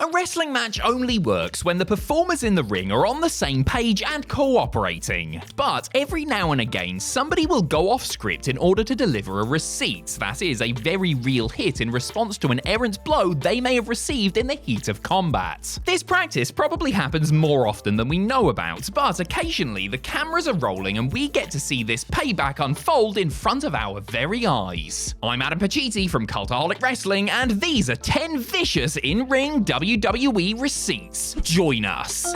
A wrestling match only works when the performers in the ring are on the same page and cooperating. But every now and again, somebody will go off script in order to deliver a receipt, that is, a very real hit in response to an errant blow they may have received in the heat of combat. This practice probably happens more often than we know about, but occasionally the cameras are rolling and we get to see this payback unfold in front of our very eyes. I'm Adam Pacitti from Cultaholic Wrestling, and these are 10 vicious in-ring WWE receipts. Join us.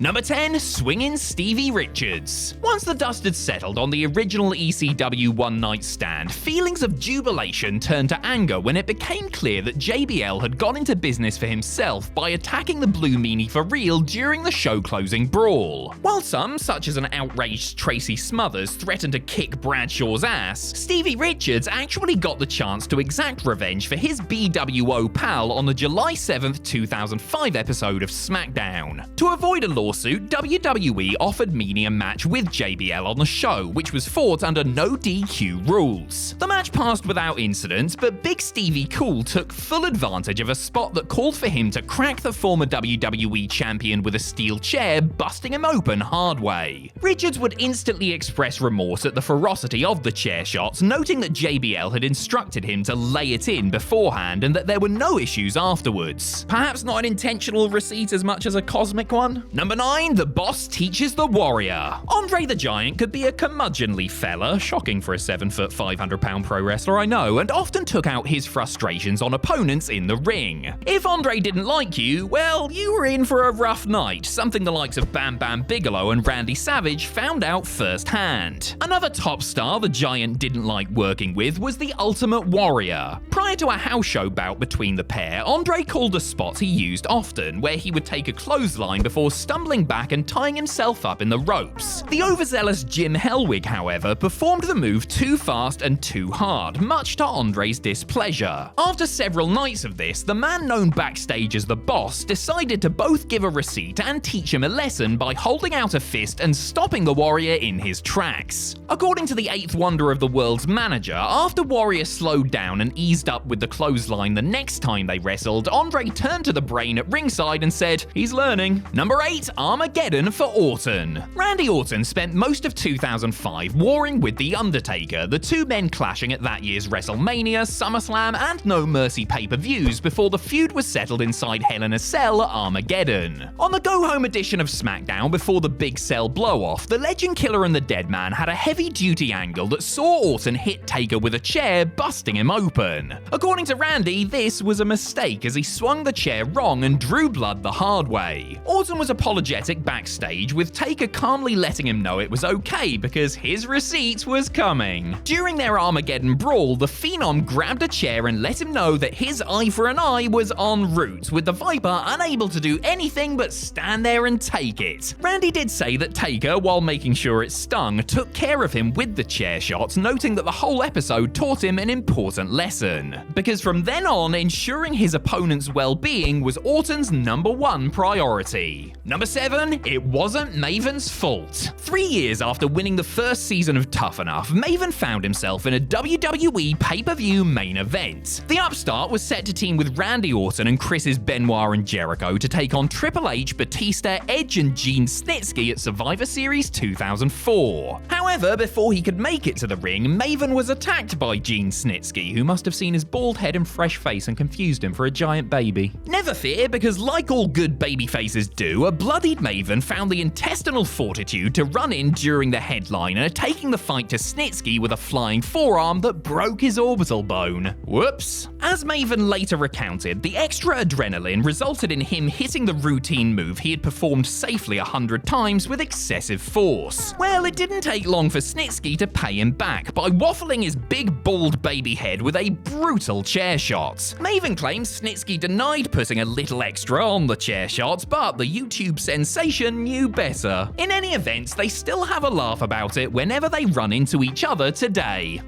Number 10, Swingin' Stevie Richards. Once the dust had settled on the original ECW One Night Stand, feelings of jubilation turned to anger when it became clear that JBL had gone into business for himself by attacking the Blue Meanie for real during the show closing brawl. While some, such as an outraged Tracy Smothers, threatened to kick Bradshaw's ass, Stevie Richards actually got the chance to exact revenge for his BWO pal on the July 7th, 2005 episode of SmackDown. To avoid a lawsuit, WWE offered Meanie a match with JBL on the show, which was fought under no DQ rules. The match passed without incident, but Big Stevie Cool took full advantage of a spot that called for him to crack the former WWE champion with a steel chair, busting him open hard way. Richards would instantly express remorse at the ferocity of the chair shots, noting that JBL had instructed him to lay it in beforehand and that there were no issues afterwards. Perhaps not an intentional receipt as much as a cosmic one? Number 9, the boss teaches the warrior. Andre the Giant could be a curmudgeonly fella, shocking for a 7-foot 500-pound pro wrestler, I know, and often took out his frustrations on opponents in the ring. If Andre didn't like you, well, you were in for a rough night, something the likes of Bam Bam Bigelow and Randy Savage found out firsthand. Another top star the Giant didn't like working with was the Ultimate Warrior. Prior to a house show bout between the pair, Andre called a spot he used often, where he would take a clothesline before stumbling back and tying himself up in the ropes. The overzealous Jim Hellwig, however, performed the move too fast and too hard, much to Andre's displeasure. After several nights of this, the man known backstage as the Boss decided to both give a receipt and teach him a lesson by holding out a fist and stopping the Warrior in his tracks. According to the 8th wonder of the world's manager, after Warrior slowed down and eased up with the clothesline the next time they wrestled, Andre turned to the Brain at ringside and said, "He's learning." Number 8, Armageddon for Orton. Randy Orton spent most of 2005 warring with The Undertaker, the two men clashing at that year's WrestleMania, SummerSlam, and No Mercy pay-per-views before the feud was settled inside Hell in a Cell at Armageddon. On the go-home edition of SmackDown before the Big Cell blow-off, the Legend Killer and the Dead Man had a heavy-duty angle that saw Orton hit Taker with a chair, busting him open. According to Randy, this was a mistake as he swung the chair wrong and drew blood the hard way. Orton was apologetic backstage, with Taker calmly letting him know it was okay because his receipt was coming. During their Armageddon brawl, the Phenom grabbed a chair and let him know that his eye for an eye was en route, with the Viper unable to do anything but stand there and take it. Randy did say that Taker, while making sure it stung, took care of him with the chair shots, noting that the whole episode taught him an important lesson. Because from then on, ensuring his opponent's well-being was Orton's #1 priority. Number 7, it wasn't Maven's fault. 3 years after winning the first season of Tough Enough, Maven found himself in a WWE pay-per-view main event. The upstart was set to team with Randy Orton and Chris's Benoit and Jericho to take on Triple H, Batista, Edge, and Gene Snitsky at Survivor Series 2004. However, before he could make it to the ring, Maven was attacked by Gene Snitsky, who must have seen his bald head and fresh face and confused him for a giant baby. Never fear, because like all good baby faces do, a bloodied Maven found the intestinal fortitude to run in during the headliner, taking the fight to Snitsky with a flying forearm that broke his orbital bone. Whoops. As Maven later recounted, the extra adrenaline resulted in him hitting the routine move he had performed safely 100 times with excessive force. Well, it didn't take long for Snitsky to pay him back by waffling his big bald baby head with a brutal chair shot. Maven claims Snitsky denied putting a little extra on the chair shots, but the YouTube sensation knew better. In any event, they still have a laugh about it whenever they run into each other today.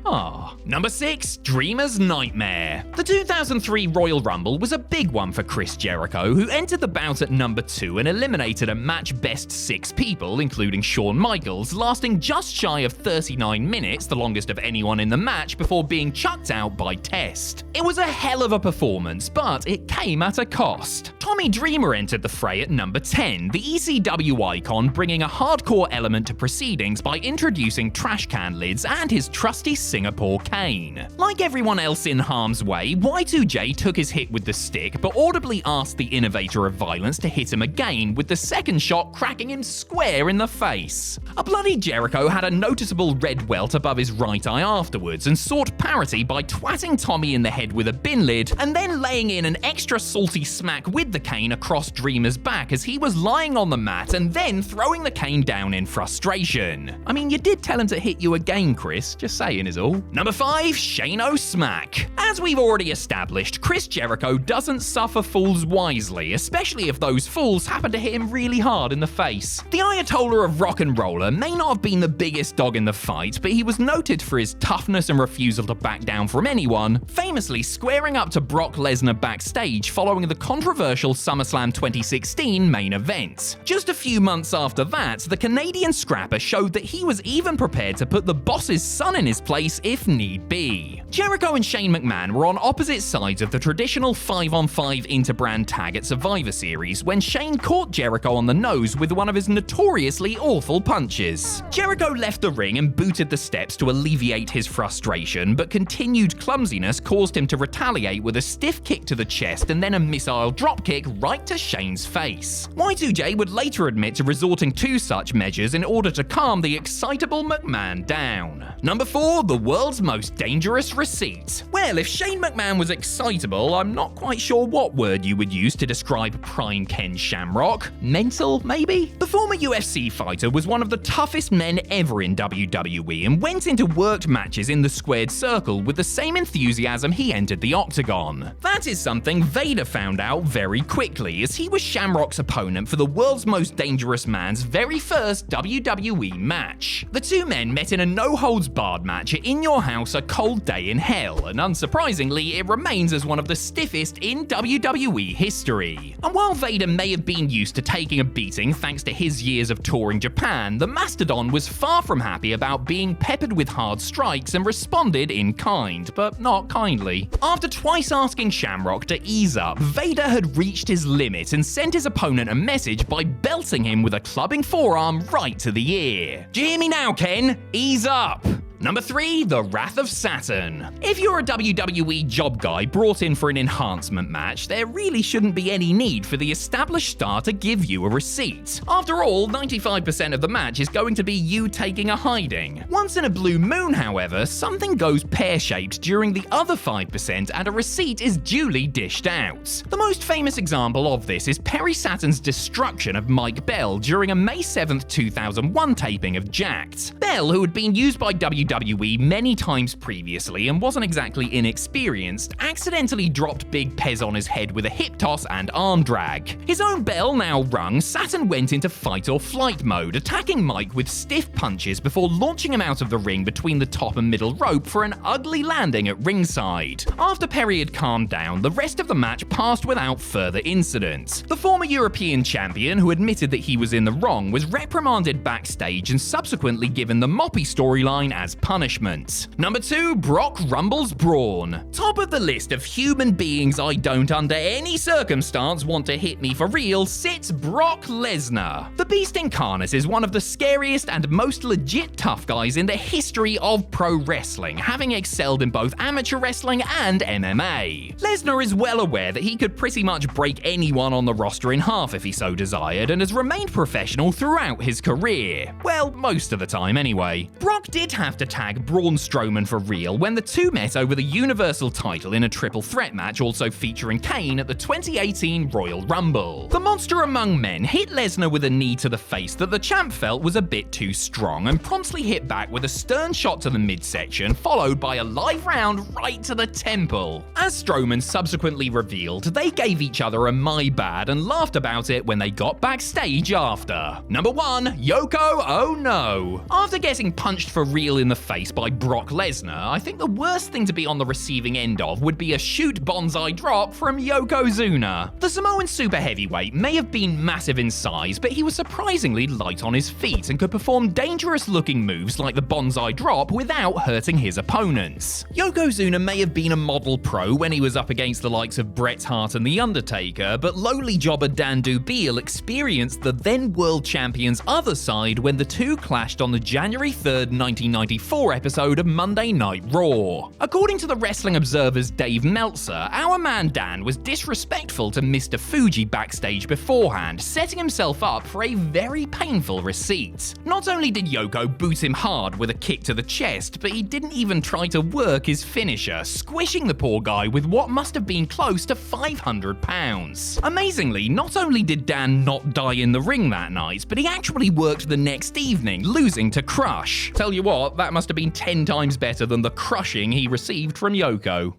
Number 6, Dreamer's Nightmare. The 2003 Royal Rumble was a big one for Chris Jericho, who entered the bout at number 2 and eliminated a match best 6 people, including Shawn Michaels, lasting just shy of 39 minutes, the longest of anyone in the match, before being chucked out by Test. It was a hell of a performance, but it came at a cost. Tommy Dreamer entered the fray at number 10, the ECW icon bringing a hardcore element to proceedings by introducing trash can lids and his trusty Singapore cane. Like everyone else in harm's way, Y2J took his hit with the stick, but audibly asked the innovator of violence to hit him again, with the second shot cracking him square in the face. A bloody Jericho had a noticeable red welt above his right eye afterwards and sought parity by twatting Tommy in the head with a bin lid and then laying in an extra salty smack with the cane across Dreamer's back as he was lying on the mat and then throwing the cane down in frustration. I mean, you did tell him to hit you again, Chris, just saying is all. Number 5, Shane O'Smack. As we've already established, Chris Jericho doesn't suffer fools wisely, especially if those fools happen to hit him really hard in the face. The Ayatollah of rock and roller may not have been the biggest dog in the fight, but he was noted for his toughness and refusal to back down from anyone, famously squaring up to Brock Lesnar backstage following the controversial SummerSlam 2016 main event. Just a few months after that, the Canadian scrapper showed that he was even prepared to put the boss's son in his place if need be. Jericho and Shane McMahon were on opposite sides of the traditional 5-on-5 interbrand tag at Survivor Series when Shane caught Jericho on the nose with one of his notoriously awful punches. Jericho left the ring and booted the steps to alleviate his frustration, but continued clumsiness caused him to retaliate with a stiff kick to the chest and then a missile dropkick right to Shane's face. Y2J would later admit to resorting to such measures in order to calm the excitable McMahon down. Number 4, the world's most dangerous receipt. Well, if Shane McMahon was excitable, I'm not quite sure what word you would use to describe prime Ken Shamrock. Mental, maybe? The former UFC fighter was one of the toughest men ever in WWE and went into worked matches in the squared circle with the same enthusiasm he entered the octagon. That is something Vader found out very quickly, as he was Shamrock's opponent for the world's most dangerous man's very first WWE match. The two men met in a no-holds-barred match at In Your House A Cold Day in Hell, and unsurprisingly, it remains as one of the stiffest in WWE history. And while Vader may have been used to taking a beating thanks to his years of touring Japan, the Mastodon was far from happy about being peppered with hard strikes and responded in kind, but not kindly. After twice asking Shamrock to ease up, Vader had reached his limit and sent his opponent a message by belting him with a clubbing forearm right to the ear. Do you hear me now, Ken? Ease up! Number 3, the Wrath of Saturn. If you're a WWE job guy brought in for an enhancement match, there really shouldn't be any need for the established star to give you a receipt. After all, 95% of the match is going to be you taking a hiding. Once in a blue moon, however, something goes pear-shaped during the other 5% and a receipt is duly dished out. The most famous example of this is Perry Saturn's destruction of Mike Bell during a May 7th, 2001 taping of Jacked. Bell, who had been used by WWE many times previously and wasn't exactly inexperienced, accidentally dropped Big Pez on his head with a hip toss and arm drag. His own bell now rung, Saturn went into fight or flight mode, attacking Mike with stiff punches before launching him out of the ring between the top and middle rope for an ugly landing at ringside. After Perry had calmed down, the rest of the match passed without further incident. The former European champion, who admitted that he was in the wrong, was reprimanded backstage and subsequently given the Moppy storyline as punishment. Number 2, Brock rumbles Braun. Top of the list of human beings I don't under any circumstance want to hit me for real sits Brock Lesnar. The Beast Incarnate is one of the scariest and most legit tough guys in the history of pro wrestling, having excelled in both amateur wrestling and MMA. Lesnar is well aware that he could pretty much break anyone on the roster in half if he so desired, and has remained professional throughout his career. Well, most of the time anyway. Brock did have to tag Braun Strowman for real when the two met over the Universal title in a triple threat match also featuring Kane at the 2018 Royal Rumble. The monster among men hit Lesnar with a knee to the face that the champ felt was a bit too strong and promptly hit back with a stern shot to the midsection followed by a live round right to the temple. As Strowman subsequently revealed, they gave each other a my bad and laughed about it when they got backstage after. Number 1, Yoko Ohno. After getting punched for real in the face by Brock Lesnar, I think the worst thing to be on the receiving end of would be a shoot bonsai drop from Yokozuna. The Samoan super heavyweight may have been massive in size, but he was surprisingly light on his feet and could perform dangerous-looking moves like the bonsai drop without hurting his opponents. Yokozuna may have been a model pro when he was up against the likes of Bret Hart and The Undertaker, but lowly jobber Dan Dubiel experienced the then world champion's other side when the two clashed on the January 3rd, 1994 episode of Monday Night Raw. According to the Wrestling Observer's Dave Meltzer, our man Dan was disrespectful to Mr. Fuji backstage beforehand, setting himself up for a very painful receipt. Not only did Yoko boot him hard with a kick to the chest, but he didn't even try to work his finisher, squishing the poor guy with what must have been close to 500 pounds. Amazingly, not only did Dan not die in the ring that night, but he actually worked the next evening, losing to Crush. Tell you what, that must have been 10 times better than the crushing he received from Yoko.